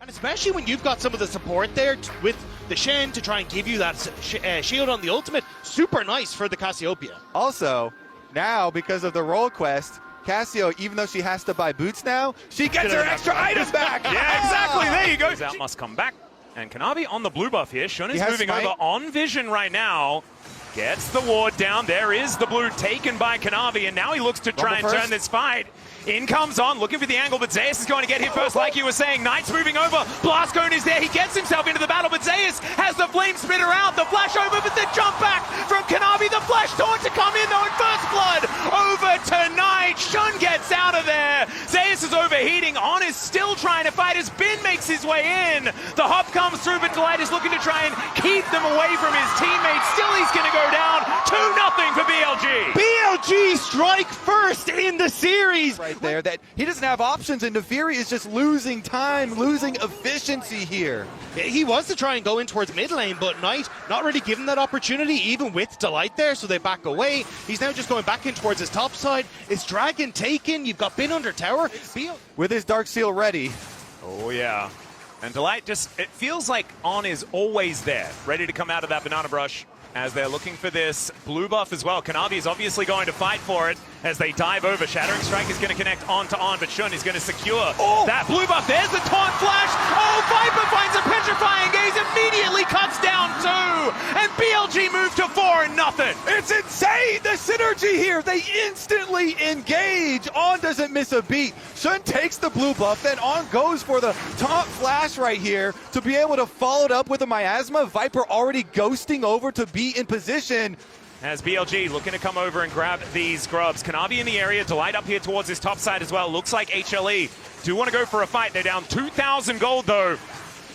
And especially when you've got some of the support there with the Shen to try and give you that shield on the ultimate. Super nice for the Cassiopeia. Also, now because of the role quest, Cassio, even though she has to buy boots now, she gets her extra items back. Yeah, exactly. There you go. Out must come back. And Kanavi on the blue buff here. Shun is moving over on Vision right now. Gets the ward down. There is the blue taken by Kanavi, and now he looks to try and turn this fight. In comes On, looking for the angle, but Zeus is going to get hit first, like you were saying. Knight's moving over. Blastcone is there. He gets himself into the battle, but Zeus has the flame spitter out. The flash over, but the jump back from Kanavi. The flash taunt to come in, though, in first blood. Over to Knight. Shun gets out of there. Zeus is overheating. On is still trying to fight as Bin makes his way in. The hop comes through, but Delight is looking to try and keep them away from his teammates. Still, he's going to go down. 2-0 for BLG. BLG strike first in the series. Right there, that he doesn't have options, and Nefiri is just losing time, losing efficiency here. He wants to try and go in towards mid lane, but Knight not really given that opportunity, even with Delight there, so they back away. He's now just going back in towards his top side. Is Dragon taken? You've got Bin under tower. With his Dark Seal ready. Oh, yeah. And Delight just, it feels like On is always there, ready to come out of that banana brush as they're looking for this blue buff as well. Kanavi is obviously going to fight for it as they dive over. Shattering Strike is going to connect On to On, but Shun is going to secure that blue buff. There's the taunt flash. Oh, Viper finds a petrifying gaze, immediately cuts down 2, and BLG moved to 4-0. It's insane, the synergy here. They instantly engage. On doesn't miss a beat. Shun takes the blue buff, then On goes for the taunt flash right here to be able to follow it up with a miasma. Viper already ghosting over to be in position. As BLG looking to come over and grab these grubs. Kanavi in the area, Delight up here towards his top side as well. Looks like HLE do want to go for a fight. They're down 2,000 gold though.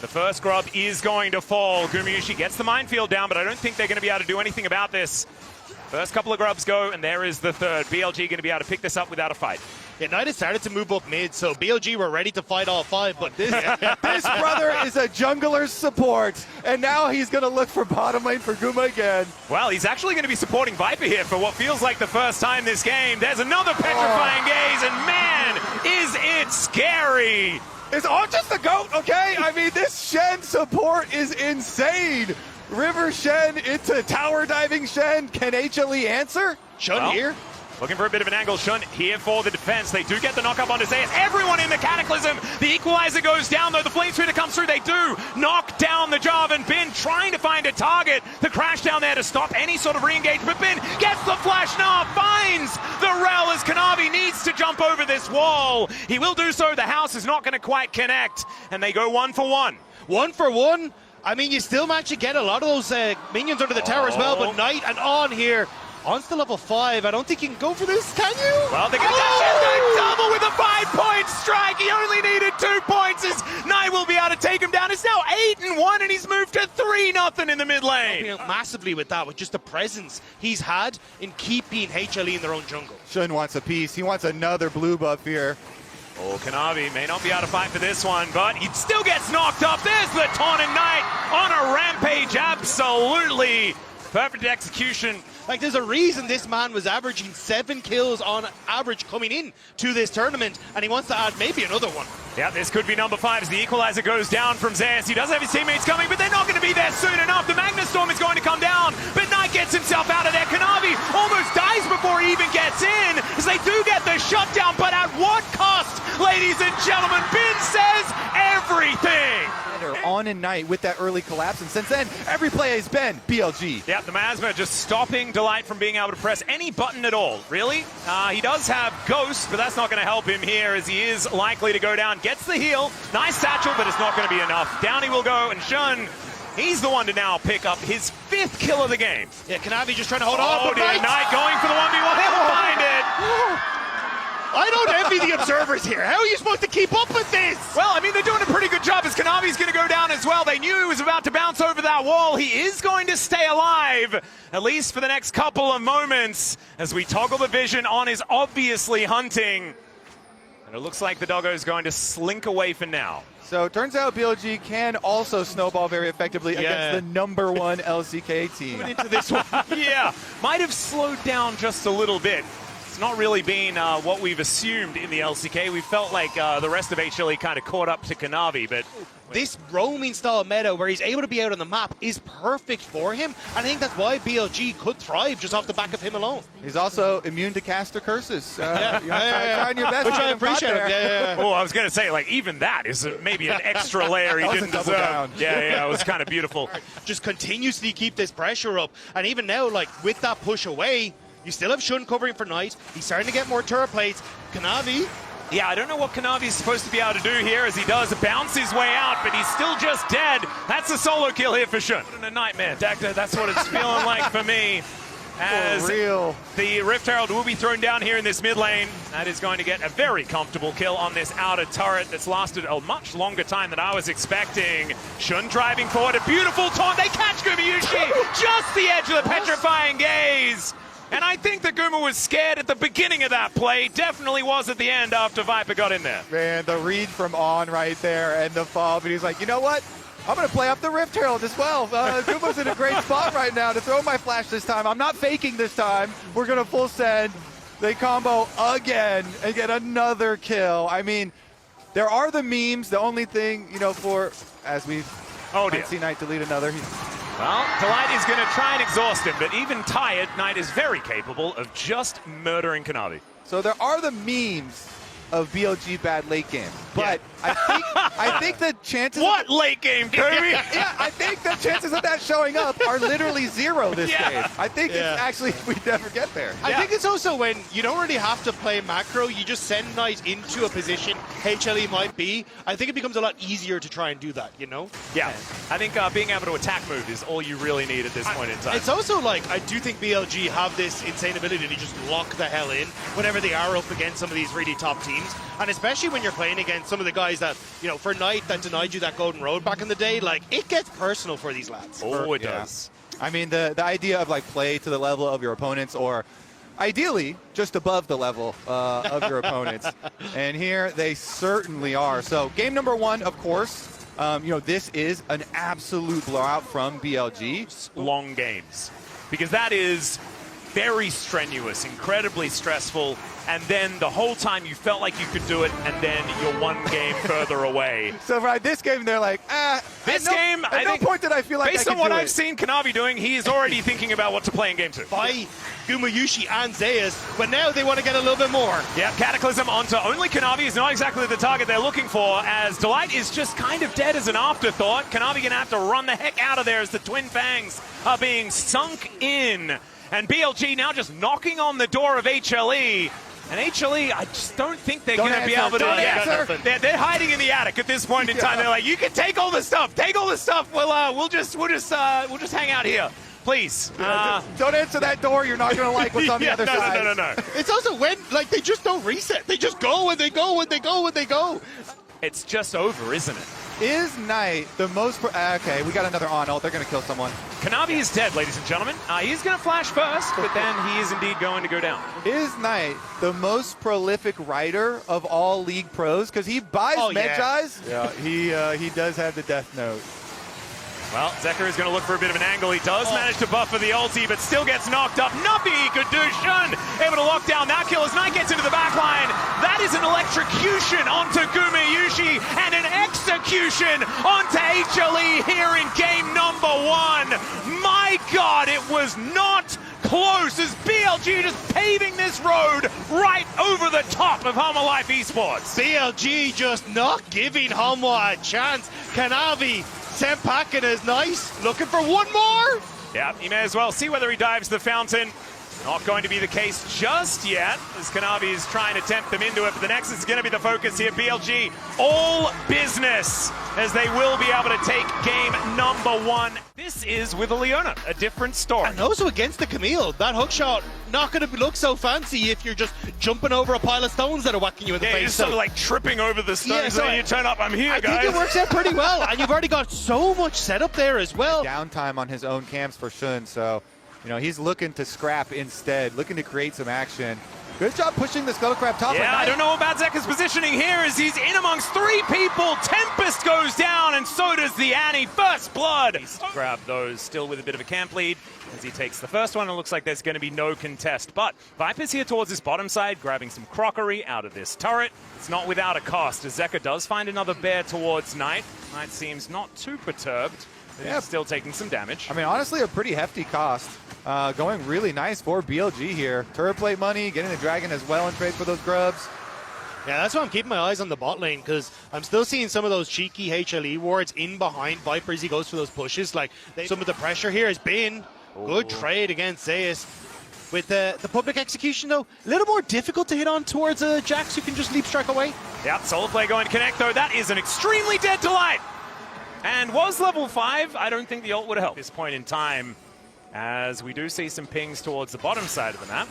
The first grub is going to fall. Gumayushi gets the minefield down, but I don't think they're going to be able to do anything about this. First couple of grubs go, and there is the third. BLG going to be able to pick this up without a fight. Yeah, Knight has started to move up mid, so BLG were ready to fight all 5, but this brother is a jungler's support, and now he's going to look for bottom lane for Guma again. Well, he's actually going to be supporting Viper here for what feels like the first time this game. There's another petrifying gaze, and man, is it scary. It's all just the GOAT, okay? I mean, this Shen support is insane. River Shen into tower diving Shen. Can HLE answer? Shun here. Looking for a bit of an angle. Shun here for the defense. They do get the knock up onto Zeus. Everyone in the Cataclysm. The equalizer goes down, though. The flame spitter comes through. They do knock down the Jarvan. Bin trying to find a target. The crash down there to stop any sort of re-engage. But Bin gets the flash now. Finds the Rel as Kanavi needs to jump over this wall. He will do so. The house is not going to quite connect. And they go 1 for 1. 1 for 1. I mean, you still manage to get a lot of those minions under the tower as well, but Knight and On here. On's to level 5. I don't think you can go for this, can you? Well, they're going to dash in the double with a 5-point strike. He only needed 2 points as Knight will be able to take him down. It's now 8-1, and he's moved to 3-0 in the mid lane. Massively with that, with just the presence he's had in keeping HLE in their own jungle. Shun wants a piece. He wants another blue buff here. Oh, Kanavi may not be able to fight for this one, but he still gets knocked up. There's the taunt, and Knight on a rampage. Absolutely perfect execution. Like, there's a reason this man was averaging 7 kills on average coming in to this tournament, and he wants to add maybe another one. Yeah, this could be number 5 as the equalizer goes down from Zeus. He does have his teammates coming, but they're not going to be there soon enough. The Magnustorm is going to come down, but Knight gets himself out of there. Kanavi almost dies before he even gets in, as they do get the shutdown, but at what cost, ladies and gentlemen? Bin says everything. On and Knight with that early collapse, and since then, every play has been BLG. Yeah, the Miasma just stopping Delight from being able to press any button at all, really. He does have Ghost, but that's not going to help him here as he is likely to go down. Gets the heal, nice satchel, but it's not going to be enough. Down he will go, and Shun, he's the one to now pick up his 5th kill of the game. Yeah, Kanavi just trying to hold on. Oh dear, Knight going for the 1v1, he'll find it. I don't envy the observers here. How are you supposed to keep up with this? Well, I mean, they're doing a pretty good job as Kanavi's going to go down as well. They knew he was about to bounce over that wall. He is going to stay alive, at least for the next couple of moments, as we toggle the vision. On is obviously hunting. And it looks like the doggo is going to slink away for now. So it turns out BLG can also snowball very effectively against the number 1 LCK team. Into this one. Yeah, might have slowed down just a little bit. It's not really been what we've assumed in the LCK. We felt like the rest of HLE kind of caught up to Kanavi, but this roaming style meta where he's able to be out on the map is perfect for him. And I think that's why BLG could thrive just off the back of him alone. He's also immune to caster curses. Trying your best. Which I appreciate. Oh, I was going to say, like, even that is maybe an extra layer he didn't deserve. Yeah, it was kind of beautiful. Just continuously keep this pressure up. And even now, like, with that push away, you still have Shun covering for Knight. He's starting to get more turret plates. Kanavi. Yeah, I don't know what Kanavi's supposed to be able to do here as he does bounce his way out, but he's still just dead. That's a solo kill here for Shun. What a nightmare, Dacta. That's what it's feeling like for me. As the Rift Herald will be thrown down here in this mid lane. That is going to get a very comfortable kill on this outer turret that's lasted a much longer time than I was expecting. Shun driving forward, a beautiful taunt. They catch Gumayusi, just the edge of the petrifying gaze. And I think that Guma was scared at the beginning of that play. Definitely was at the end after Viper got in there. Man, the read from On right there and the fall. But he's like, you know what? I'm going to play up the Rift Herald as well. Guma's in a great spot right now to throw my flash this time. I'm not faking this time. We're going to full send. They combo again and get another kill. I mean, there are the memes. The only thing, you know, for, as we've seen Knight delete another. Well, Delight is going to try and exhaust him, but even tired, Knight is very capable of just murdering Kanavi. So there are the memes of BLG bad late game, but I think the chances. What late game, Kirby? Yeah, I think the chances of that showing up are literally zero this game. I think it's actually we never get there. I think it's also when you don't really have to play macro, you just send Knight into a position HLE might be. I think it becomes a lot easier to try and do that, you know? Yeah, I think being able to attack move is all you really need at this point in time. It's also like, I do think BLG have this insane ability to just lock the hell in whenever they are up against some of these really top teams. And especially when you're playing against some of the guys that, you know, for Knight that denied you that golden road back in the day, like, it gets personal for these lads. Oh, it does. I mean, the idea of, like, play to the level of your opponents or ideally just above the level of your opponents. And here they certainly are. So game number one, of course, you know, this is an absolute blowout from BLG. Long games. Because that is very strenuous, incredibly stressful, and then the whole time you felt like you could do it, and then you're one game further away. So right, this game they're like, this game, at no point did I feel like based on what I've seen Kanavi doing, he is already thinking about what to play in game two. By Gumayusi and Zeus, but now they want to get a little bit more. Yeah, Cataclysm onto only Kanavi is not exactly the target they're looking for, as Delight is just kind of dead as an afterthought. Kanavi gonna have to run the heck out of there as the Twin Fangs are being sunk in. And BLG now just knocking on the door of HLE. And HLE, I just don't think they're going to be able to. They're hiding in the attic at this point in time. They're like, you can take all the stuff. Take all the stuff. We'll just hang out here, please. Don't answer that door. You're not going to like what's on the other side. No. It's also when, like, they just don't reset. They just go and they go and they go and they go. It's just over, isn't it? Is Knight the most... okay, we got another on ult. They're going to kill someone. Kanavi is dead, ladies and gentlemen. He's going to flash first, but then he is indeed going to go down. Is Knight the most prolific writer of all League pros? Because he buys Medjais. Yeah, he does have the death note. Well, Zeker is going to look for a bit of an angle. He does manage to buffer the ulti, but still gets knocked up. Nothing he could do. Shun able to lock down that kill as Knight gets into the back line. That is an electrocution onto Gumayusi and an execution onto HLE here in game number one. My God, it was not close as BLG just paving this road right over the top of Hanwha Life Esports. BLG just not giving Hanwha a chance. Kanavi sent packing is nice. Looking for one more. Yeah, he may as well see whether he dives the fountain. Not going to be the case just yet, as Kanavi is trying to tempt them into it, but the Nexus is going to be the focus here. BLG, all business, as they will be able to take game number one. This is with a Leona, a different story. And also against the Camille, that hook shot not going to look so fancy if you're just jumping over a pile of stones that are whacking you in the face. You're just sort of like tripping over the stones, and then you turn up, I'm here, guys. I think it works out pretty well, and you've already got so much set up there as well. Downtime on his own camps for Shun, so you know, he's looking to scrap instead, looking to create some action. Good job pushing the Scuttlecrab top. Yeah, I don't know about Zeker's positioning here as he's in amongst three people. Tempest goes down, and and so does the Annie. First blood. Grab those, still with a bit of a camp lead as he takes the first one. It looks like there's going to be no contest. But Viper's here towards this bottom side, grabbing some crockery out of this turret. It's not without a cost, as Zeka does find another bear towards Knight. Knight seems not too perturbed. He's still taking some damage. I mean, honestly, a pretty hefty cost. Going really nice for BLG here. Turret plate money, getting the dragon as well in trade for those grubs. Yeah, that's why I'm keeping my eyes on the bot lane, because I'm still seeing some of those cheeky HLE wards in behind Viper as he goes for those pushes. Like, some of the pressure here has been good trade against Zeus. With the public execution, though, a little more difficult to hit on towards Jax, who can just leap strike away. Yep, Solar Flare going to connect, though. That is an extremely dead Delight. And was level 5. I don't think the ult would help at this point in time, as we do see some pings towards the bottom side of the map.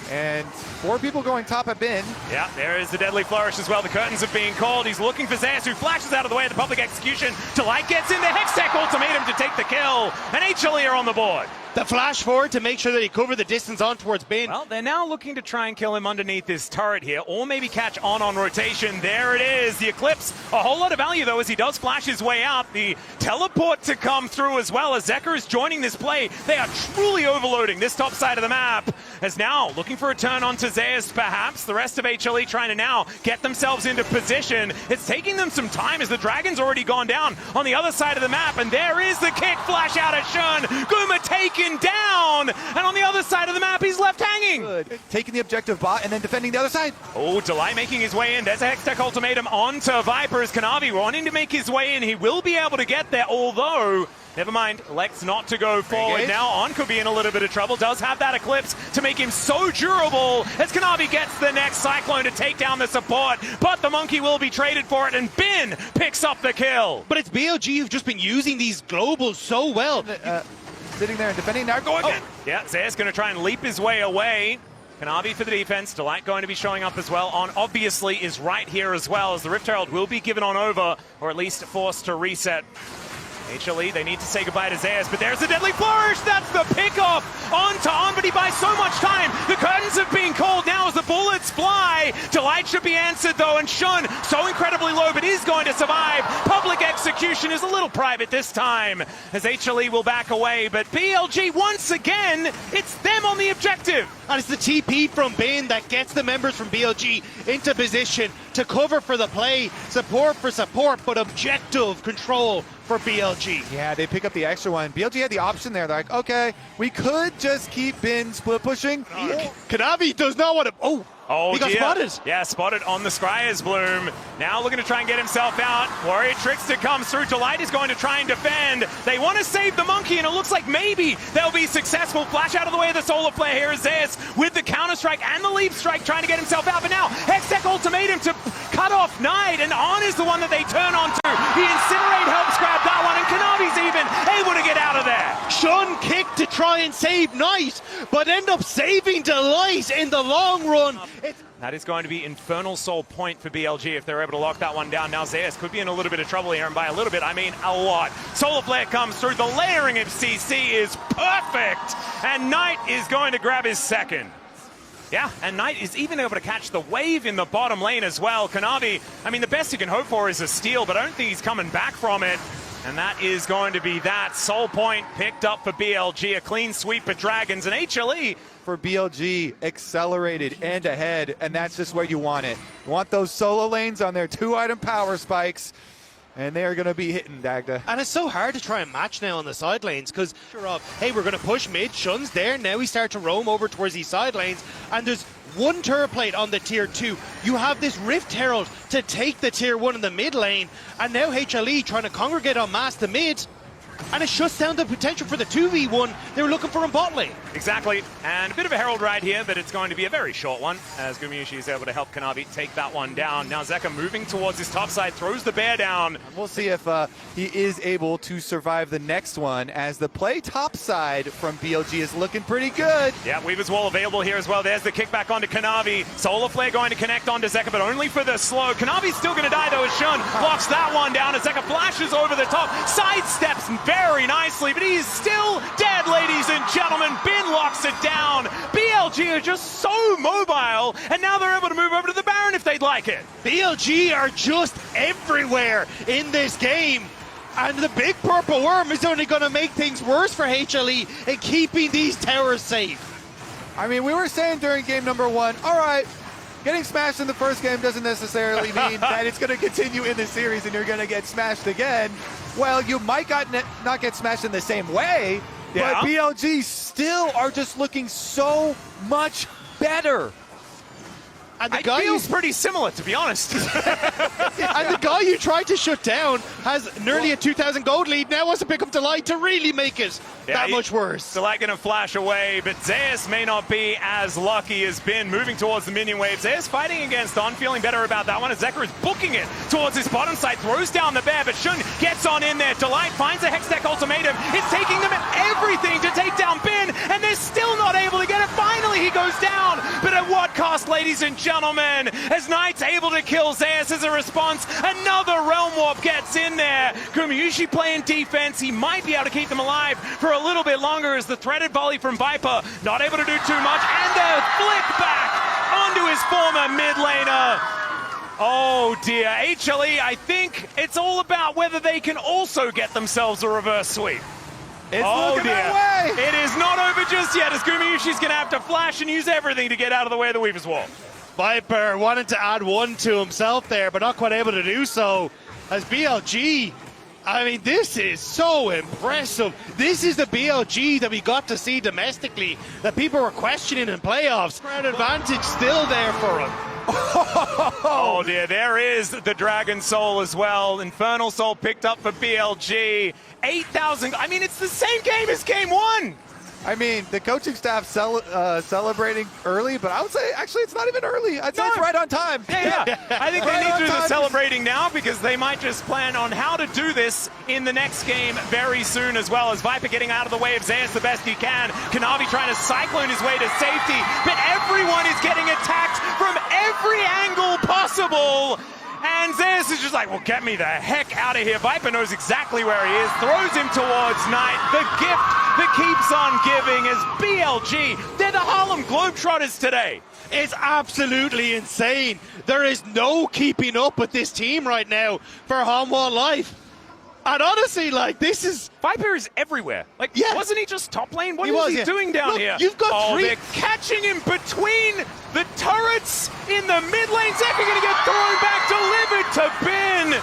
And 4 people going top at bin. Yeah, there is the Deadly Flourish as well. The curtains are being called. He's looking for Zeus, who flashes out of the way of the public execution. Delight gets in the Hextech ultimatum to take the kill. And HLE are on the board. The flash forward to make sure that he covered the distance on towards bin. Well, they're now looking to try and kill him underneath this turret here, or maybe catch on rotation. There it is, the Eclipse. A whole lot of value, though, as he does flash his way out. The teleport to come through as well, as Zeka is joining this play. They are truly overloading this top side of the map. As now, looking for a turn onto Zeus, perhaps. The rest of HLE trying to now get themselves into position. It's taking them some time, as the Dragon's already gone down on the other side of the map. And there is the kick, flash out at Shun. Guma taken down, and on the other side of the map he's left hanging. Good. Taking the objective bot and then defending the other side. Oh, Delight making his way in. There's a Hextech ultimatum onto Viper, as Kanavi wanting to make his way in. He will be able to get there, although never mind, elects not to go forward. Engage. Now On could be in a little bit of trouble. Does have that Eclipse to make him so durable, as Kanavi gets the next Cyclone to take down the support, but the Monkey will be traded for it, and Bin picks up the kill. But it's BLG who've just been using these globals so well. Sitting there and defending. Now go again. Yeah, Zeus going to try and leap his way away. Kanavi for the defense. Delight going to be showing up as well. On obviously is right here as well, as the Rift Herald will be given on over, or at least forced to reset. HLE, they need to say goodbye to Zeus, but there's a Deadly Flourish. That's the pickoff onto On, but he buys so much time. The curtains have been called now as the bullets fly. Delight should be answered, though, and Shun so incredibly low, but he's going to survive. Public execution is a little private this time, as HLE will back away, but BLG, once again, it's them on the objective. And it's the TP from Bin that gets the members from BLG into position to cover for the play, support for support, but objective control for BLG. Yeah, they pick up the extra one. BLG had the option there. They're like, okay, we could just keep Bin split pushing. Kanavi does not want to... Oh, he got spotted. Yeah, spotted on the Scryer's Bloom. Now looking to try and get himself out. Warrior Trickster comes through. Delight is going to try and defend. They want to save the Monkey, and it looks like maybe they'll be successful. Flash out of the way of the Solar Flare. Here is Zeus with the Counter-Strike and the Leap Strike trying to get himself out. But now, Hextech ultimatum to cut off Knight, and On is the one that they turn on to. The Incinerate helps grab that one, and Kanavi's even able to get out of there. Shun kicked to try and save Knight, but end up saving Delight in the long run. That is going to be Infernal Soul point for BLG if they're able to lock that one down. Now Zeus could be in a little bit of trouble here, and by a little bit, I mean a lot. Solar Flare comes through. The layering of CC is perfect, and Knight is going to grab his second. Yeah, and Knight is even able to catch the wave in the bottom lane as well. Kanavi, I mean, the best he can hope for is a steal, but I don't think he's coming back from it. And that is going to be that. Soul point picked up for BLG. A clean sweep of Dragons, and HLE for BLG accelerated and ahead, and that's just where you want it. You want those solo lanes on their 2-item power spikes, and they are going to be hitting Dagda. And it's so hard to try and match now on the side lanes, because hey, we're going to push mid, Shun's there, now we start to roam over towards these side lanes, and there's one turret plate on the tier 2. You have this Rift Herald to take the tier 1 in the mid lane, and now HLE trying to congregate on mass the mid, and it shuts down the potential for the 2v1 they were looking for in bot lane. Exactly, and a bit of a Herald ride here, but it's going to be a very short one, as Gumyushi is able to help Kanavi take that one down. Now Zeka moving towards his top side, throws the bear down. We'll see if he is able to survive the next one, as the play top side from BLG is looking pretty good. Yeah, Weaver's Wall available here as well. There's the kickback onto Kanavi. Solar Flare going to connect onto Zeka, but only for the slow. Kanavi's still going to die, though, as Shun blocks that one down, as Zeka flashes over the top, sidesteps very nicely, but he's still dead, ladies and gentlemen. Bin locks it down. BLG are just so mobile, and now they're able to move over to the Baron if they'd like it. BLG are just everywhere in this game. And the big purple worm is only going to make things worse for HLE in keeping these towers safe. I mean, we were saying during game number 1, all right, getting smashed in the first game doesn't necessarily mean that it's going to continue in the series and you're going to get smashed again. Well, you might not get smashed in the same way, but BLG still are just looking so much better. And the It guy feels pretty similar, to be honest. and the guy you tried to shut down has nearly a 2,000 gold lead. Now wants to pick up Delight to really make it that much worse. Delight going to flash away, but Zeus may not be as lucky as Bin moving towards the minion wave. Zeus fighting against On, feeling better about that one as Zekra is booking it towards his bottom side, throws down the bear, but Shun gets on in there. Delight finds a Hextech ultimatum. It's taking them everything to take down Bin, and they're still not able to get it. Finally, he goes down, but at what cost, ladies and gentlemen, as Knight's able to kill Zeus as a response. Another Realm Warp gets in there. Gumayusi playing defense. He might be able to keep them alive for a little bit longer as the threaded volley from Viper not able to do too much, and the flick back onto his former mid laner. Oh dear, HLE, I think it's all about whether they can also get themselves a reverse sweep. It's looking that way. It is not over just yet, as Gumayusi's going to have to flash and use everything to get out of the way of the Weaver's Wall. Viper wanted to add one to himself there, but not quite able to do so. As BLG, I mean, this is so impressive. This is the BLG that we got to see domestically that people were questioning in playoffs. Crowd advantage still there for him. Oh dear, there is the Dragon Soul as well. Infernal Soul picked up for BLG. 8,000, I mean, it's the same game as game 1. I mean, the coaching staff celebrating early, but I would say, actually, it's not even early. I'd say it's right on time. Yeah. I think they need to do the celebrating now because they might just plan on how to do this in the next game very soon as well, as Viper getting out of the way of Zeus the best he can. Kanavi trying to cyclone his way to safety, but everyone is getting attacked from every angle possible. And Zeus is just like, well, get me the heck out of here. Viper knows exactly where he is, throws him towards Knight. The gift that keeps on giving is BLG. They're the Harlem Globetrotters today. It's absolutely insane. There is no keeping up with this team right now for Hanwha Life. And honestly, like, this is... Viper is everywhere. Like, wasn't he just top lane? What is he doing down here? You've got three... they're catching him between the turrets in the mid lane. Zeka going to get thrown back, delivered to Bin.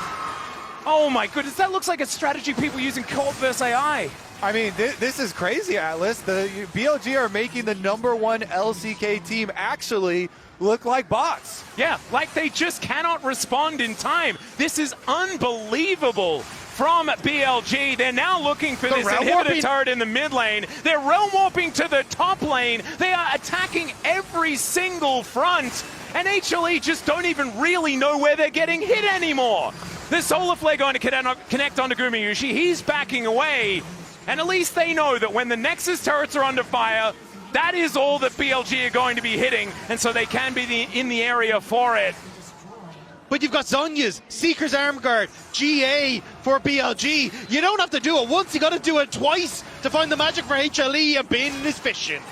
Oh my goodness, that looks like a strategy people use in co-op versus AI. I mean, this is crazy, Atlas. The BLG are making the #1 LCK team actually look like bots. Yeah, like they just cannot respond in time. This is unbelievable from BLG. They're now looking for this inhibitor turret in the mid lane. They're realm warping to the top lane. They are attacking every single front. And HLE just don't even really know where they're getting hit anymore. The Solar Flare going to connect onto Gumayusi. He's backing away. And at least they know that when the Nexus turrets are under fire, that is all that BLG are going to be hitting. And so they can be in the area for it. But you've got Zhonya's, Seeker's Arm Guard, GA for BLG. You don't have to do it once, you got to do it twice to find the magic for HLE, and Bin is fishing.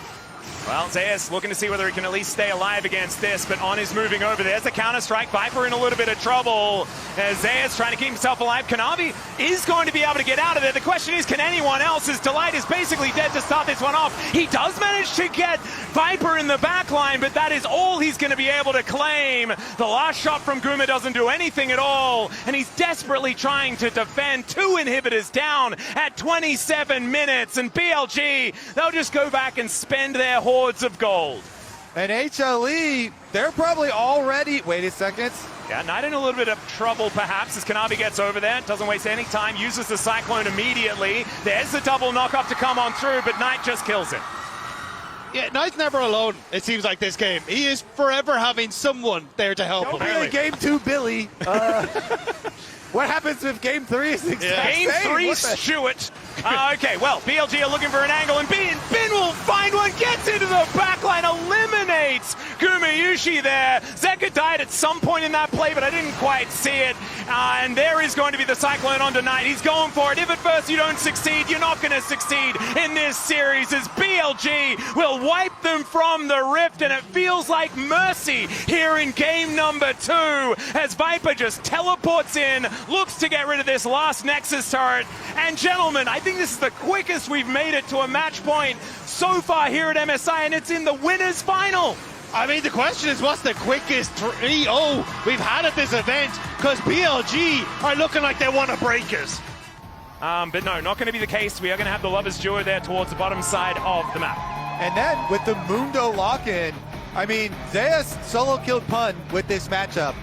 Well, Zeus looking to see whether he can at least stay alive against this, but On is moving over. There's the counter-strike. Viper in a little bit of trouble. As Zeus trying to keep himself alive. Kanavi is going to be able to get out of there. The question is, can anyone else? As Delight is basically dead to start this one off. He does manage to get Viper in the back line, but that is all he's going to be able to claim. The last shot from Guma doesn't do anything at all, and he's desperately trying to defend. 2 inhibitors down at 27 minutes, and BLG, they'll just go back and spend their hordes of gold. And HLE, they're probably already... Wait a second. Yeah, Knight in a little bit of trouble, perhaps, as Kanavi gets over there. Doesn't waste any time, uses the Cyclone immediately. There's the double knockoff to come on through, but Knight just kills him. Yeah, Knight's never alone, it seems like, this game. He is forever having someone there to help him. Don't be game 2, Billy. What happens if game 3 is the exact Game same? 3, Stewart. Okay, well, BLG are looking for an angle, and Bin will find one, gets into the backline, eliminates Gumayushi there. Zeka died at some point in that play, but I didn't quite see it. And there is going to be the Cyclone on tonight. He's going for it. If at first you don't succeed, you're not going to succeed in this series, as BLG will wipe them from the rift, and it feels like mercy here in game number 2, as Viper just teleports in, looks to get rid of this last Nexus turret. And gentlemen, I think this is the quickest we've made it to a match point so far here at MSI, and it's in the winners final. I mean, the question is, what's the quickest 3-0 we've had at this event? Because BLG are looking like they want to break us. But no, not going to be the case. We are going to have the Lovers Duo there towards the bottom side of the map. And then with the Mundo lock-in, I mean, Zeus solo killed Pun with this matchup.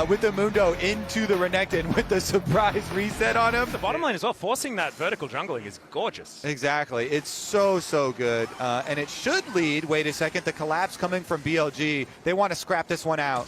With the Mundo into the Renekton with the surprise reset on him. The bottom lane as well, forcing that vertical jungling is gorgeous. Exactly. It's so good. And it should lead, wait a second, the collapse coming from BLG. They want to scrap this one out.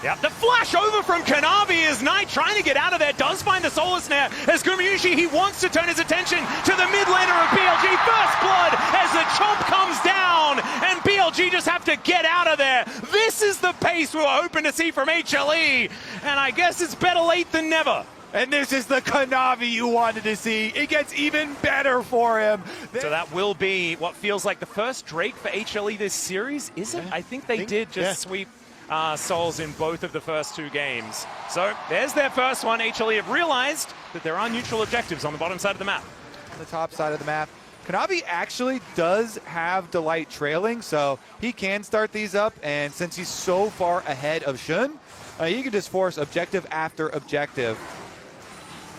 Yeah, the flash over from Kanavi as Knight trying to get out of there, does find the Solar Snare as Gumayushi, he wants to turn his attention to the mid laner of BLG. First blood as the chomp comes down, and BLG just have to get out of there. This is the pace we were hoping to see from HLE, and I guess it's better late than never. And this is the Kanavi you wanted to see. It gets even better for him. So that will be what feels like the first Drake for HLE this series, is it? I think they did just sweep Souls in both of the first 2 games. So there's their first one. HLE have realized that there are neutral objectives on the bottom side of the map. On the top side of the map. Kanavi actually does have Delight trailing, so he can start these up, and since he's so far ahead of Shun, he can just force objective after objective.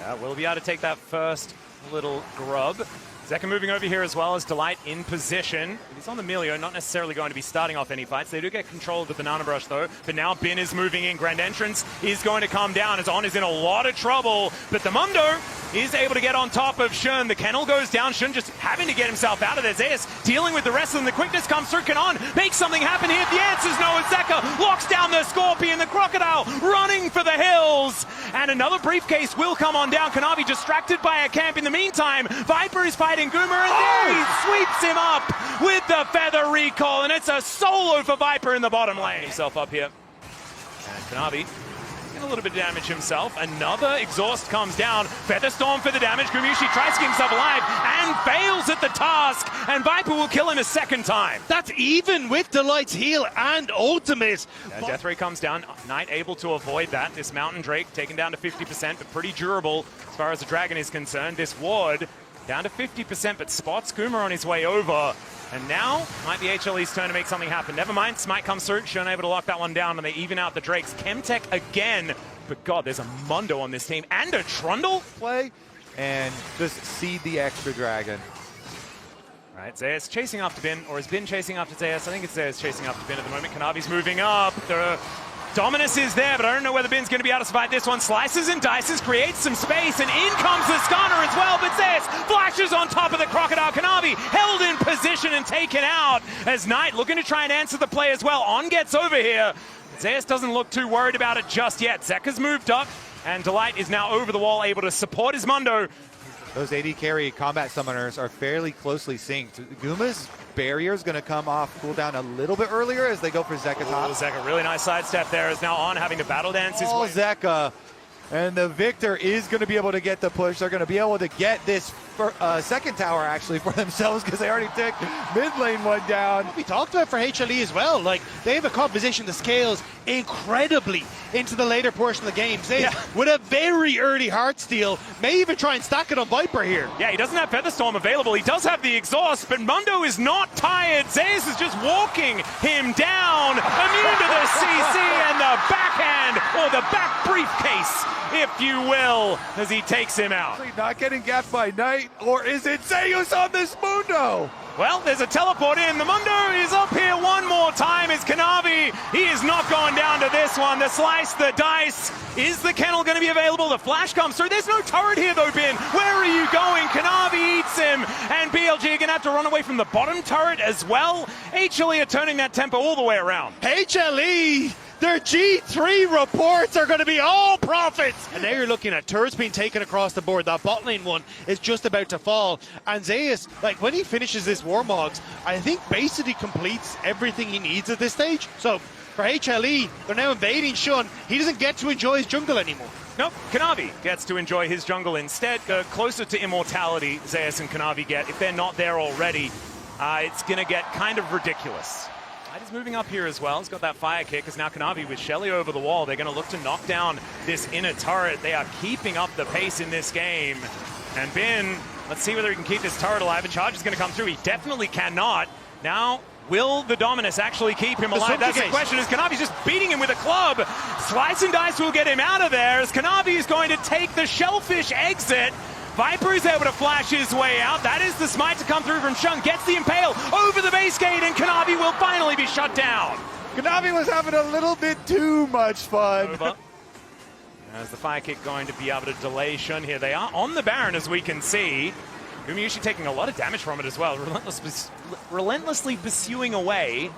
Yeah, we'll be able to take that first little grub. Zeka moving over here as well as Delight in position. He's on the Melio, not necessarily going to be starting off any fights. They do get control of the Banana Brush though, but now Bin is moving in. Grand Entrance is going to come down as On is in a lot of trouble, but the Mundo is able to get on top of Shun. The kennel goes down, Shun just having to get himself out of there. Zeus dealing with the rest of them. The quickness comes through, can On make something happen here? The answer's no, as Zeka locks down the Scorpion, the Crocodile running for the hills, and another briefcase will come on down. Kanavi distracted by a camp in the meantime. Viper is fighting Goomer, and there he sweeps him up with the feather recall, and it's a solo for Viper in the bottom lane. Himself up here, and Kanavi getting a little bit of damage himself. Another exhaust comes down. Featherstorm for the damage. Gumayushi tries to keep himself alive and fails at the task, and Viper will kill him a second time. That's even with Delight's heal and ultimate. Yeah, Death Ray comes down. Knight able to avoid that. This Mountain Drake taken down to 50%, but pretty durable as far as the Dragon is concerned. This ward down to 50%, but spots Goomer on his way over. And now might be HLE's turn to make something happen. Never mind, Smite comes through. Shun able to lock that one down, and they even out the Drakes. Chemtech again. But God, there's a Mundo on this team and a Trundle. Play and just seed the extra Dragon. All right, Zeus chasing after Bin, or has Bin chasing after Zeus? I think it's Zeus chasing after Bin at the moment. Kanavi's moving up. Dominus is there, but I don't know whether Bin's going to be able to survive this one. Slices and dices, creates some space, and in comes the Stunner as well, but Zeus flashes on top of the Crocodile. Kanavi held in position and taken out as Knight looking to try and answer the play as well. On gets over here. Zeus doesn't look too worried about it just yet. Zeka's moved up, and Delight is now over the wall, able to support his Mundo. Those AD carry combat summoners are fairly closely synced. Guma's barrier is going to come off cooldown a little bit earlier as they go for Zeka top. Zeka, really nice sidestep there, is now On having to battle dance his way. Zeka. And the Victor is going to be able to get the push. They're going to be able to get this second tower actually for themselves because they already took mid lane one down. We talked about for HLE as well. Like, they have a composition that scales incredibly into the later portion of the game. With a very early heart steal, may even try and stack it on Viper here. Yeah, he doesn't have Featherstorm available. He does have the exhaust, but Mundo is not tired. Zeus is just walking him down, immune to the CC and the backhand, or the back briefcase, if you will, as he takes him out. Not getting gapped by Knight, or is it Zeus on this Mundo? Well, there's a teleport in. The Mundo is up here one more time. It's Kanavi. He is not going down to this one. The slice, the dice. Is the kennel going to be available? The flash comes through. There's no turret here though, Bin. Where are you going? Kanavi eats him. And BLG are going to have to run away from the bottom turret as well. HLE are turning that tempo all the way around. HLE, Their G3 reports are going to be all profits. And now you're looking at turrets being taken across the board. That bot lane one is just about to fall. And Zeus, like when he finishes this Warmogs, I think basically completes everything he needs at this stage. So for HLE, they're now invading Shun. He doesn't get to enjoy his jungle anymore. Nope, Kanavi gets to enjoy his jungle instead. Closer to immortality, Zeus and Kanavi get. If they're not there already, it's going to get kind of ridiculous. He's moving up here as well. He's got that fire kick as now Kanavi with Shelly over the wall. They're going to look to knock down this inner turret. They are keeping up the pace in this game. And Bin, let's see whether he can keep this turret alive. A charge is going to come through. He definitely cannot. Now, will the Dominus actually keep him alive? That's the question, as Kanavi's just beating him with a club. Slice and Dice will get him out of there as Kanavi is going to take the Shellfish exit. Viper is able to flash his way out. That is the smite to come through from Shun. Gets the impale over the base gate, and Kanavi will finally be shut down. Kanavi was having a little bit too much fun. Over. As the fire kick going to be able to delay Shun here. They are on the Baron, as we can see. Gumayusi taking a lot of damage from it as well. Relentlessly pursuing away.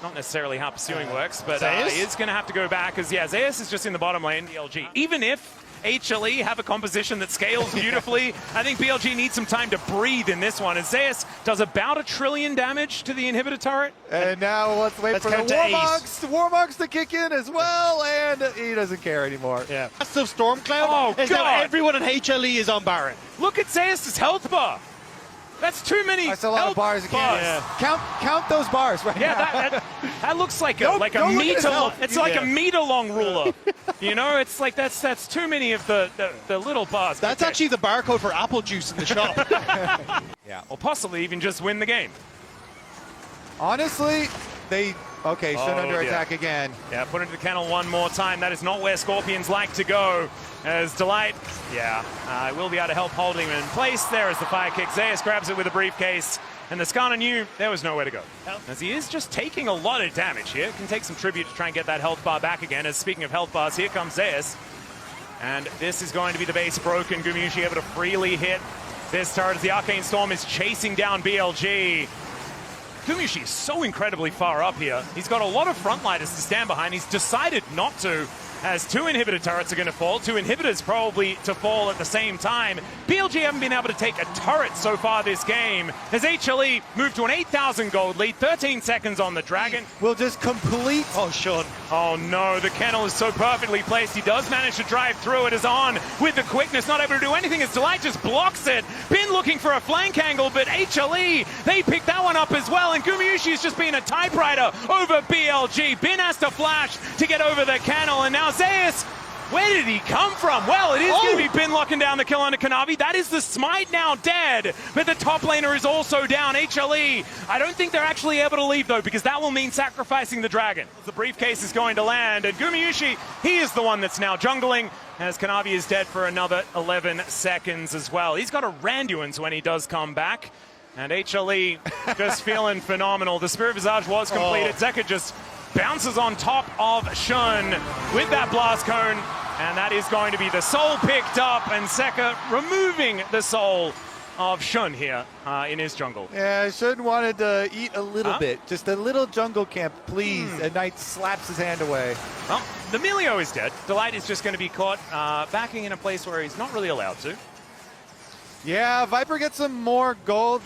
Not necessarily how pursuing works, but he is going to have to go back, as Zeus is just in the bottom lane, BLG. Even if HLE have a composition that scales beautifully, I think BLG needs some time to breathe in this one. As Zeus does about 1 trillion damage to the inhibitor turret. And now let's wait for the Warmogs to kick in as well, and he doesn't care anymore. Yeah. Massive Storm Cloud is now everyone in HLE is on Baron. Look at Zeus' health bar. That's too many. That's a lot of bars again. Yeah. Count those bars right now. That looks like a meter long. It's like a meter long ruler. You know, it's like that's too many of the little bars. That's actually the barcode for apple juice in the shop. Yeah, or possibly even just win the game. Shun under attack again. Yeah, put into the kennel one more time. That is not where Scorpions like to go. As Delight, will be able to help hold him in place. There is the fire kick. Zeus grabs it with a briefcase. And the Skana knew there was nowhere to go. As he is just taking a lot of damage here. Can take some tribute to try and get that health bar back again. As speaking of health bars, here comes Zeus. And this is going to be the base broken. Gumayusi able to freely hit this turret as the Arcane Storm is chasing down BLG. Gumayusi is so incredibly far up here. He's got a lot of frontliners to stand behind. He's decided not to, as 2 inhibitor turrets are going to fall. 2 inhibitors probably to fall at the same time. BLG haven't been able to take a turret so far this game, as HLE moved to an 8,000 gold lead, 13 seconds on the Dragon. Will just complete. Oh, Shun. Oh no, the kennel is so perfectly placed. He does manage to drive through it, is on with the quickness, not able to do anything as Delight just blocks it. Bin looking for a flank angle, but HLE, they pick that one up as well, and Gumayusi is just being a typewriter over BLG. Bin has to flash to get over the kennel, and now Zeus, where did he come from? Well, it is going to be Bin locking down the kill onto Kanavi. That is the smite now dead, but the top laner is also down. HLE, I don't think they're actually able to leave though, because that will mean sacrificing the Dragon. The briefcase is going to land, and Gumayusi, he is the one that's now jungling, as Kanavi is dead for another 11 seconds as well. He's got a Randuin's when he does come back, and HLE just feeling phenomenal. The Spirit Visage was completed. Zeka just bounces on top of Shun with that blast cone, and that is going to be the soul picked up, and Zeka removing the soul of Shun here in his jungle. Yeah, Shun wanted to eat a little bit, just a little jungle camp, please. And Knight slaps his hand away. Well, the Milio is dead. Delight is just going to be caught backing in a place where he's not really allowed to. Yeah, Viper gets some more gold.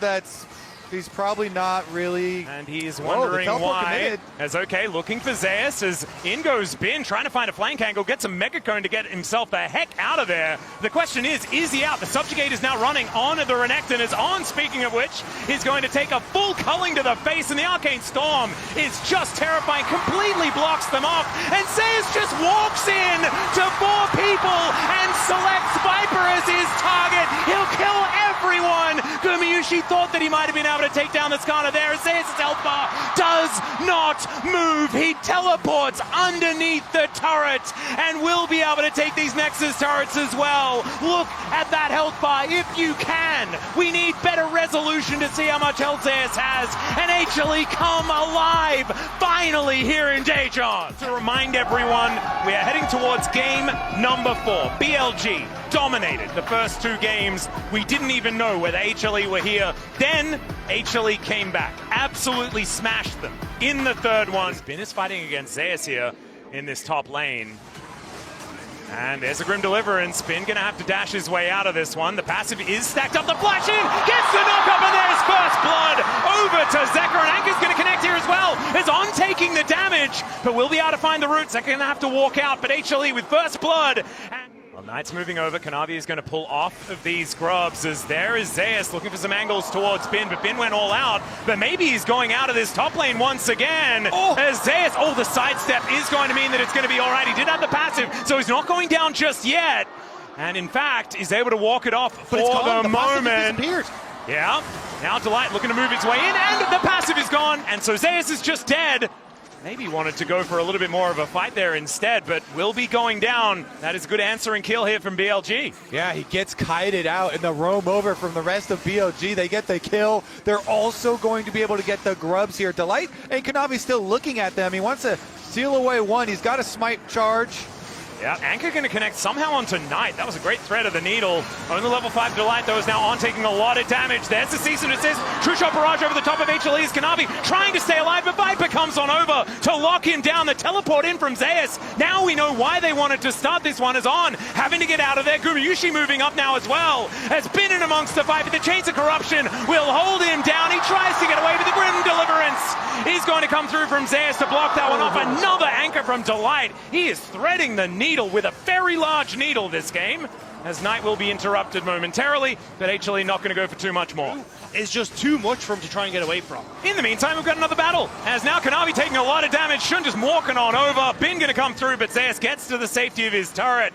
He's probably not really. And he's wondering why. As looking for Zeus, as in goes Bin, trying to find a flank angle, gets a Mega Cone to get himself the heck out of there. The question is he out? The Subjugate is now running on, the Renekton is on, speaking of which, he's going to take a full culling to the face, and the Arcane Storm is just terrifying, completely blocks them off, and Zeus just walks in to 4 people and selects Viper as his target. He'll kill everyone. Gumayusi thought that he might have been able to take down the Skana there. Zeus' health bar does not move. He teleports underneath the turret and will be able to take these Nexus turrets as well. Look at that health bar if you can. We need better resolution to see how much health Zeus has. And HLE come alive finally here in Daejeon. To remind everyone, we are heading towards game number 4. BLG dominated the first 2 games. We didn't even know whether HLE were here. Then HLE came back, absolutely smashed them in the 3rd one. Bin is fighting against Zeus here, in this top lane. And there's a Grim Deliverance. Spin gonna have to dash his way out of this one. The passive is stacked up. The flash in, gets the knock up, and there's first blood over to Zeka. And Anka's gonna connect here as well. Is on taking the damage, but will be able to find the root. Zeka gonna have to walk out, but HLE with first blood. Well, Knight's moving over. Kanavi is going to pull off of these grubs as there is Zeus looking for some angles towards Bin, but Bin went all out. But maybe he's going out of this top lane once again. As Zeus, the sidestep is going to mean that it's going to be all right. He did have the passive, so he's not going down just yet. And in fact, he's able to walk it off for the moment. Yeah, now Delight looking to move its way in, and the passive is gone. And so Zeus is just dead. Maybe wanted to go for a little bit more of a fight there instead, but will be going down. That is a good answering kill here from BLG. Yeah, he gets kited out in the roam over from the rest of BLG. They get the kill. They're also going to be able to get the grubs here. Delight and Kanavi still looking at them. He wants to steal away one. He's got a smite charge. Yeah, Anchor going to connect somehow onto Knight. That was a great thread of the needle. Only level 5 Delight, though, is now on, taking a lot of damage. There's the cease and desist. True shot barrage over the top of HLE's Kanavi, trying to stay alive, but Viper comes on over to lock him down. The teleport in from Zeus. Now we know why they wanted to start this one, is on, having to get out of there. Gumayushi moving up now as well. Has been in amongst the fight, but the Chains of Corruption will hold him down. He tries to get away, but the Grim Deliverance is going to come through from Zeus to block that one off. Another Anchor from Delight. He is threading the needle with a very large needle this game, as Knight will be interrupted momentarily, but HLE not going to go for too much more. It's just too much for him to try and get away from. In the meantime, we've got another battle, as now Kanavi taking a lot of damage. Shun just walking on over. Bin going to come through, but Zeus gets to the safety of his turret.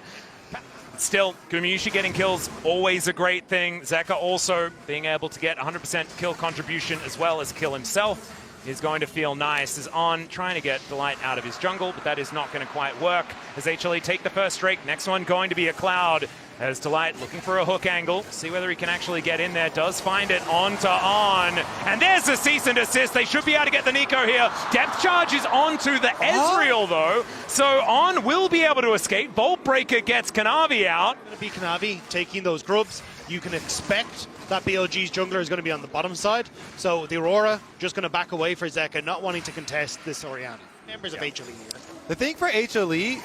Still, Gumayushi getting kills, always a great thing. Zeka also being able to get 100% kill contribution as well as kill himself is going to feel nice. Is on trying to get Delight out of his jungle, but that is not going to quite work as HLE take the first strike. Next one going to be a Cloud, as Delight looking for a hook angle, see whether he can actually get in there. Does find it onto On, and there's the cease and desist. They should be able to get the Nico here. Depth charge is onto the Ezreal though, so On will be able to escape. Bolt Breaker gets Kanavi out. Going to be Kanavi taking those grubs. You can expect that BLG's jungler is going to be on the bottom side, so the Aurora just going to back away for Zeka, not wanting to contest this Orianna. Members of HLE here. The thing for HLE,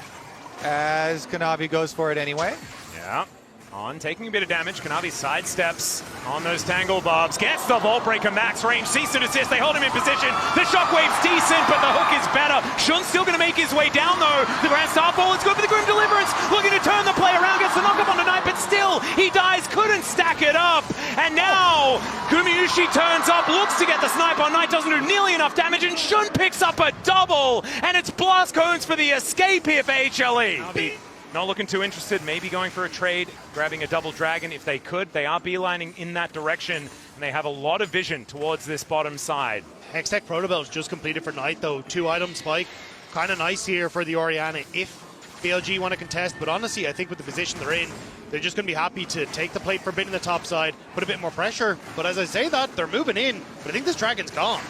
as Kanavi goes for it anyway. Yeah, On taking a bit of damage. Kanavi sidesteps on those Tangle Bobs, gets the Vault Breaker max range, cease and desist. They hold him in position. The Shockwave's decent, but the hook is better. Shun's still going to make his way down though. The Grand Starfall is good for the Grim Deliverance, looking to turn the play around, gets the knock up on the Knight, but still he dies, couldn't stack it up. And now Gumayushi turns up, looks to get the snipe on Knight, doesn't do nearly enough damage, and Shun picks up a double, and it's Blast Cones for the escape here for HLE. Not looking too interested, maybe going for a trade, grabbing a double dragon if they could. They are beelining in that direction, and they have a lot of vision towards this bottom side. Hextech Protobell's just completed for Knight though. 2-item spike. Kind of nice here for the Orianna if BLG want to contest, but honestly I think with the position they're in, they're just going to be happy to take the plate for a bit in the top side, put a bit more pressure. But as I say that, they're moving in, but I think this dragon's gone.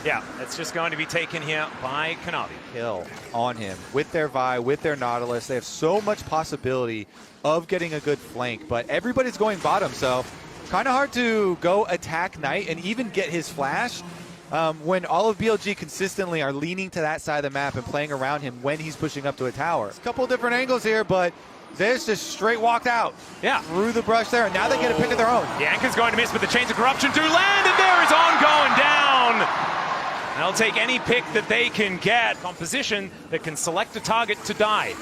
Yeah, it's just going to be taken here by Kanavi. Kill on him with their Vi, with their Nautilus. They have so much possibility of getting a good flank, but everybody's going bottom, so kind of hard to go attack Knight and even get his flash when all of BLG consistently are leaning to that side of the map and playing around him when he's pushing up to a tower. A couple different angles here, but Zeus just straight walked out. Yeah. Through the brush there, and now they get a pick of their own. The Anchor's going to miss, but the Chains of Corruption do land, and there is On going down. They'll take any pick that they can get. Composition that can select a target to die.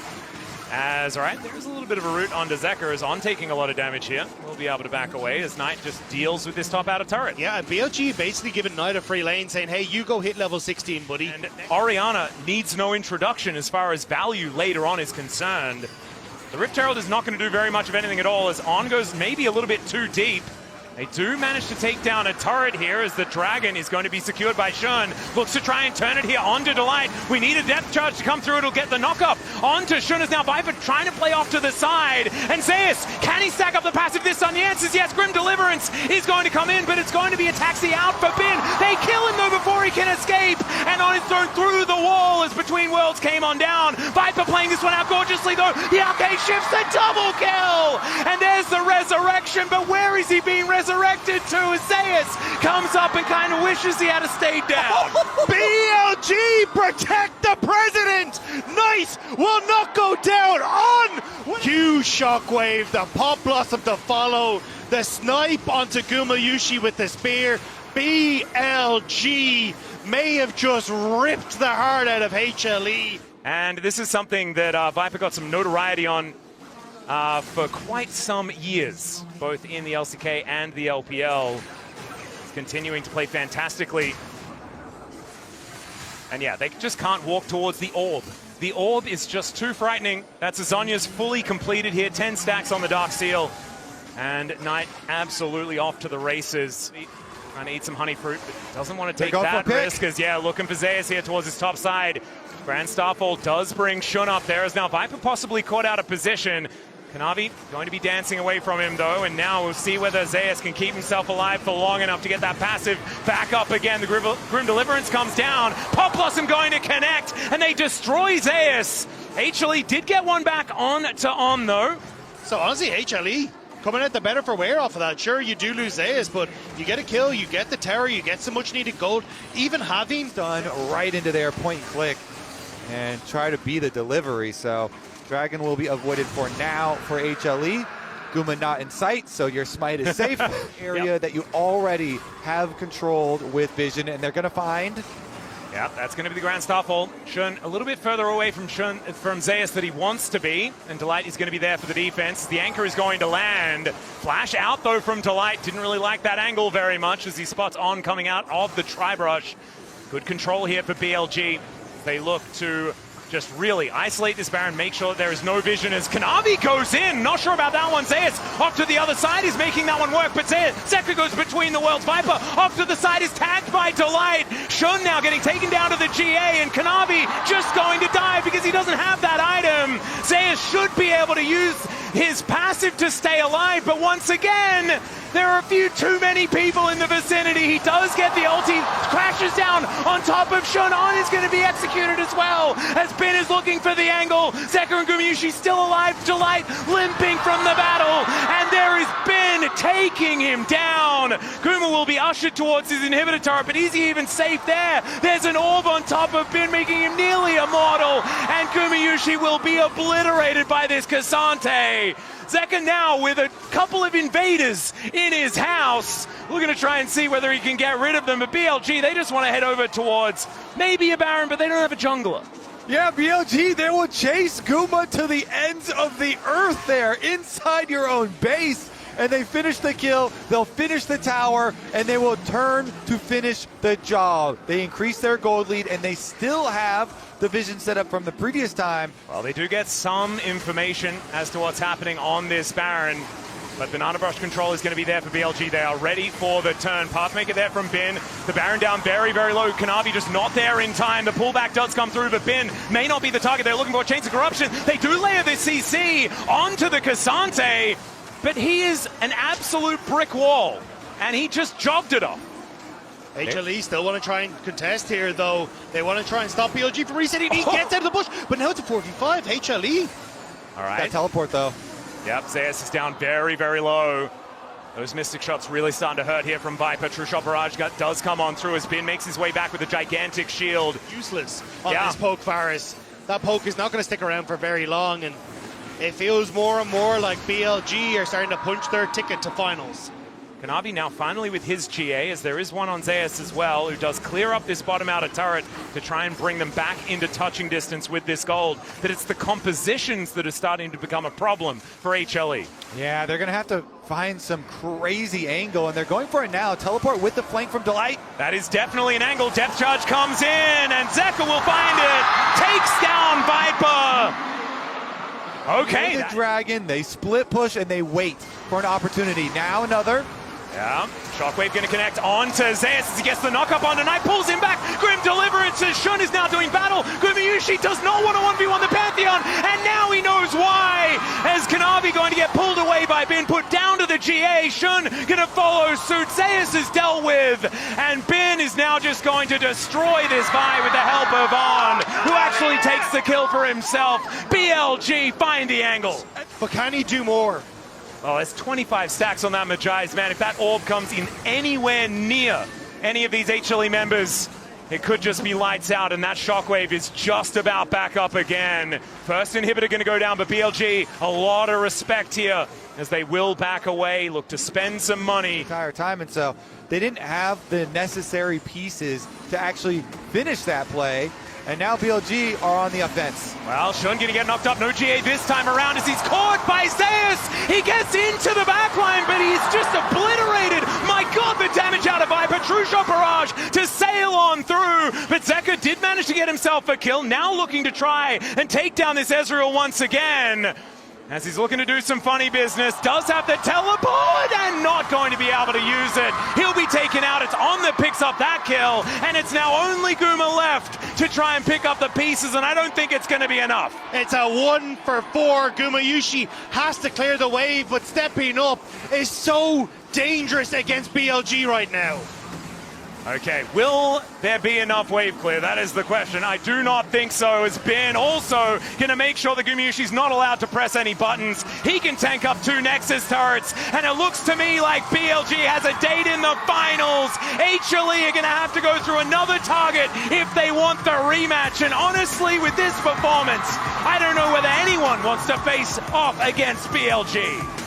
As, all right, there's a little bit of a root onto Zeka, as On taking a lot of damage here. We'll be able to back away as Knight just deals with this top outer turret. Yeah, and BLG basically giving Knight a free lane, saying, hey, you go hit level 16, buddy. And Orianna needs no introduction as far as value later on is concerned. The Rift Herald is not going to do very much of anything at all, as On goes maybe a little bit too deep. They do manage to take down a turret here as the Dragon is going to be secured by Shun. Looks to try and turn it here onto Delight. We need a depth charge to come through. It'll get the knock-up onto Shun as now Viper trying to play off to the side. And Zeus, can he stack up the passive this time? The answer is yes. Grim Deliverance is going to come in, but it's going to be a taxi out for Bin. They kill him though before he can escape. And On is thrown through the wall as Between Worlds came on down. Viper playing this one out gorgeously though. The arcade shifts, the double kill. And there's the resurrection, but where is he being resurrected to? As Zeus comes up and kind of wishes he had stayed down. BLG protect the president! Knight Delight will not go down on. Huge shockwave, the pop blossom to follow, the snipe onto Gumayushi with the spear. BLG may have just ripped the heart out of HLE. And this is something that Viper got some notoriety on for quite some years, both in the LCK and the LPL. He's continuing to play fantastically. And yeah, they just can't walk towards the orb. The orb is just too frightening. That's Azonya's fully completed here, 10 stacks on the Dark Seal. And Knight absolutely off to the races. Trying to eat some honey fruit, but doesn't want to take that risk, as yeah, looking for Zeus here towards his top side. Grand Starfall does bring Shun up there, as now Viper possibly caught out of position. Kanavi going to be dancing away from him though, and now we'll see whether Zeus can keep himself alive for long enough to get that passive back up again. The Grim Deliverance comes down, Pop Blossom going to connect, and they destroy Zeus. HLE did get one back on to On though. So honestly, HLE coming out the better for wear off of that. Sure, you do lose Zeus, but you get a kill, you get the tower, you get some much needed gold. Even having done right into their point and click and try to be the delivery. So Dragon will be avoided for now for HLE. Guma not in sight, so your smite is safe. Area that you already have controlled with vision, and they're going to find. Yeah, that's going to be the Grand Starfall. Shun a little bit further away from Zeus that he wants to be, and Delight is going to be there for the defense. The anchor is going to land. Flash out though from Delight. Didn't really like that angle very much as he spots On coming out of the Tri-Brush. Good control here for BLG. They look to just really isolate this Baron, make sure that there is no vision as Kanavi goes in. Not sure about that one. Zeus off to the other side is making that one work, but Zeka goes between the worlds. Viper off to the side is tagged by Delight. Shun now getting taken down to the GA, and Kanavi just going to die because he doesn't have that item. Zeus should be able to use his passive to stay alive, but once again, there are a few too many people in the vicinity. He does get the ulti, crashes down on top of Shun. On is going to be executed as well, as Ben is looking for the angle. Zeka and Gumayushi still alive. Delight limping from the battle, and there is Ben taking him down. Guma will be ushered towards his inhibitor turret, but is he even safe there? There's an orb on top of Ben, making him nearly immortal, and Gumayushi will be obliterated by this Cassante. Zeka now with a couple of invaders in his house. We're going to try and see whether he can get rid of them. But BLG, they just want to head over towards maybe a Baron, but they don't have a jungler. Yeah, BLG, they will chase Guma to the ends of the earth there, inside your own base. And they finish the kill, they'll finish the tower, and they will turn to finish the job. They increase their gold lead, and they still have the vision set up from the previous time. Well, they do get some information as to what's happening on this Baron, but Banana Brush control is going to be there for BLG. They are ready for the turn. Pathmaker there from Bin. The Baron down very, very low. Kanavi just not there in time. The pullback does come through, but Bin may not be the target. They're looking for Chains of Corruption. They do layer the CC onto the Cassante, but he is an absolute brick wall, and he just jogged it off. HLE still want to try and contest here, though. They want to try and stop BLG from resetting. He gets out of the bush, but now it's a 4v5. HLE. All right. That teleport, though. Yep, Zeus is down very, very low. Those Mystic shots really starting to hurt here from Viper. True Shot Barrage does come on through as Bin makes his way back with a gigantic shield. Useless on this poke, Faris. That poke is not going to stick around for very long, and it feels more and more like BLG are starting to punch their ticket to finals. Kanavi now finally with his GA, as there is one on Zeus as well, who does clear up this bottom outer turret to try and bring them back into touching distance with this gold. But it's the compositions that are starting to become a problem for HLE. Yeah, they're going to have to find some crazy angle, and they're going for it now. Teleport with the flank from Delight. That is definitely an angle. Depth charge comes in, and Zeka will find it. Takes down Viper. Okay. The Dragon, they split push, and they wait for an opportunity. Now another. Yeah, Shockwave going to connect on to Zeus as he gets the knock-up on tonight, pulls him back. Grim Deliverance as Shun is now doing battle. Gumayushi does not want to 1v1 the Pantheon, and now he knows why, as Kanavi going to get pulled away by Bin, put down to the GA. Shun going to follow suit. Zeus is dealt with, and Bin is now just going to destroy this Vi with the help of On, who actually takes the kill for himself. BLG find the angle. But can he do more? Oh, it's 25 stacks on that Magi's, man. If that orb comes in anywhere near any of these HLE members, it could just be lights out, and that shockwave is just about back up again. First inhibitor going to go down, but BLG, a lot of respect here as they will back away, look to spend some money. Entire time, and so they didn't have the necessary pieces to actually finish that play. And now BLG are on the offense. Well, Shun gonna get knocked up. No GA this time around as he's caught by Zeus. He gets into the backline, but he's just obliterated. My God, the damage out of Viper. True shot barrage to sail on through. But Zeka did manage to get himself a kill. Now looking to try and take down this Ezreal once again. As he's looking to do some funny business, does have the teleport and not going to be able to use it. He'll be taken out. It's On that picks up that kill, and it's now only Guma left to try and pick up the pieces, and I don't think it's going to be enough. It's a 1 for 4. Gumayushi has to clear the wave, but stepping up is so dangerous against BLG right now. Okay, will there be enough wave clear? That is the question. I do not think so, as Ben also going to make sure that Gumayushi's not allowed to press any buttons. He can tank up 2 Nexus turrets, and it looks to me like BLG has a date in the finals. HLE are going to have to go through another target if they want the rematch, and honestly, with this performance, I don't know whether anyone wants to face off against BLG.